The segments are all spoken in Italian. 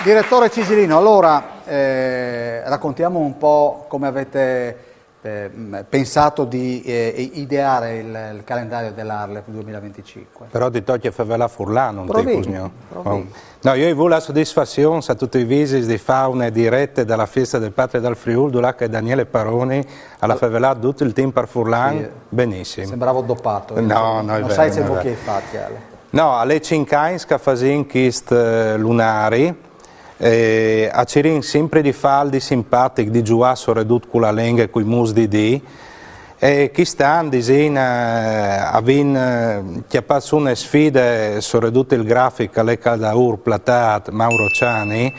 Direttore Cisilino, allora raccontiamo un po' come avete pensato di ideare il calendario dell'Arlef 2025. Però ti tocca fare Furlan un Provino. No, io ho avuto la soddisfazione a tutti i visiti di faune dirette dalla festa del Patria dal Friuli, dove che Daniele Paroni alla favela tutto il team per Furlan, sì, benissimo. Sembrava doppato. No, non sai se vuoi che fatti. No, alle 5 anni che facevano questi lunari, a Cirin sempre di faldi simpatici di giù soprattutto con la lingua e con i musdi di e chi stanno avendo chiappato una sfida soprattutto il grafico alle Caldaur, Platat, Mauro Ciani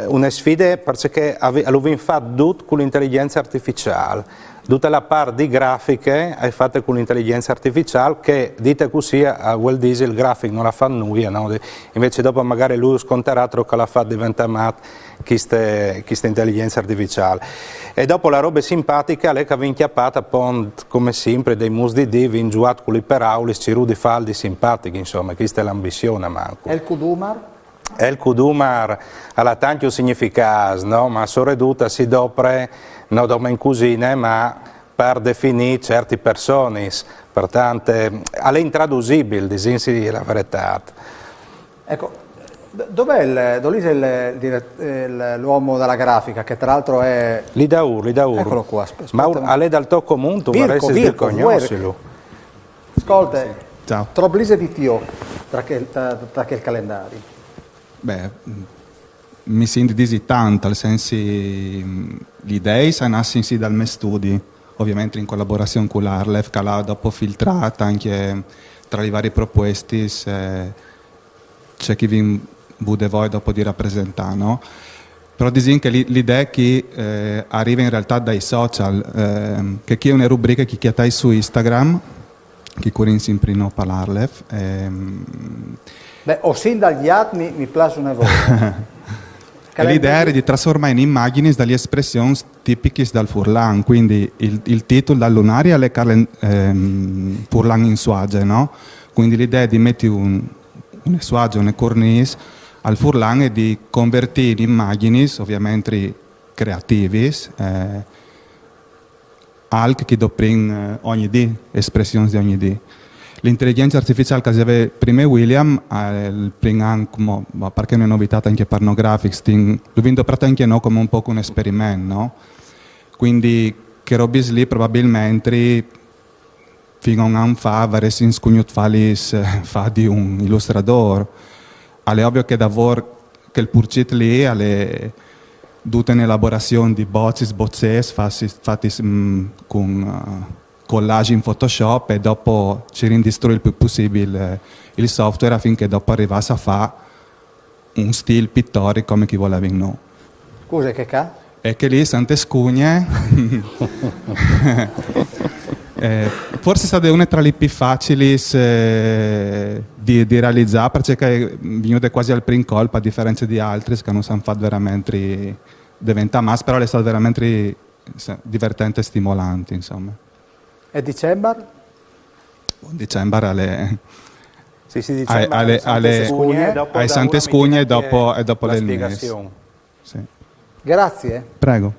una sfida perché avevano fatto tutto con l'intelligenza artificiale. Tutta la parte di grafiche è fatta con l'intelligenza artificiale che, dite così, a Walt Disney il grafico non la fa nulla, no? Invece dopo magari lui sconterà che la fa diventare questa intelligenza artificiale. E dopo la roba simpatica, lei che ha inchiappata, come sempre, dei musdi di, ha giocato con l'iperauli, ciru di faldi simpatici, insomma, questa è l'ambizione manco. E il Kudumar? Il Kudumar ha tanto significato, no? Ma soprattutto si dopre non come in cucina, ma per definire certi persone, pertanto è intraducibile, disinsi la verità. Ecco, dov'è l'uomo della grafica, che tra l'altro è... Lidaur. Eccolo qua, aspetta. Ma a lei dal tocco munto, Virco, ascolta, ciao. Troppo di Tio, tra che il calendario. Beh, mi sento disitante, nel senso le idee sono nate dal mio studio, ovviamente in collaborazione con l'Arlef, che l'ha dopo filtrata anche tra le varie proposte, c'è chi vi vuole voi dopo di rappresentare, no? Però dicono che l'idea che arriva in realtà dai social, che è una rubrica che chiatai su Instagram, che curin sempre no per l'Arlef. Beh, o sin dagli anni mi piace una volta. L'idea era di trasformare in immagini dalle espressioni tipiche dal Furlan, quindi il titolo dal lunario è Furlan in suage, no? Quindi l'idea è di mettere un suage, una cornice al Furlan e di convertire in immagini, ovviamente creativi, alc che doprin ogni dì, espressioni di ogni dì. L'intelligenza artificiale che aveva prima William, perché è una novità anche per no graphics, lo vedo anche no, come un po' un esperimento, no? Quindi che robis lì probabilmente fino a un anno fa avresti sconosciuto fa di un illustratore. È ovvio che lavoro che il purcit lì è tutta un'elaborazione di bozze fatti con collage in Photoshop e dopo ci rindistrui il più possibile il software affinché dopo arrivasse a fare un stile pittorico come chi voleva in noi. Scusa, che ca? E che lì sante scugne forse state una tra le più facili di realizzare perché venute quasi al primo colpo a differenza di altri che non sanno fare veramente diventa mas, però le state veramente divertenti e stimolanti, insomma. E dicembre? Dicembre alle... Sì, dicembre alle Sante Scugne e dopo la le spiegazione. sì. Grazie. Prego.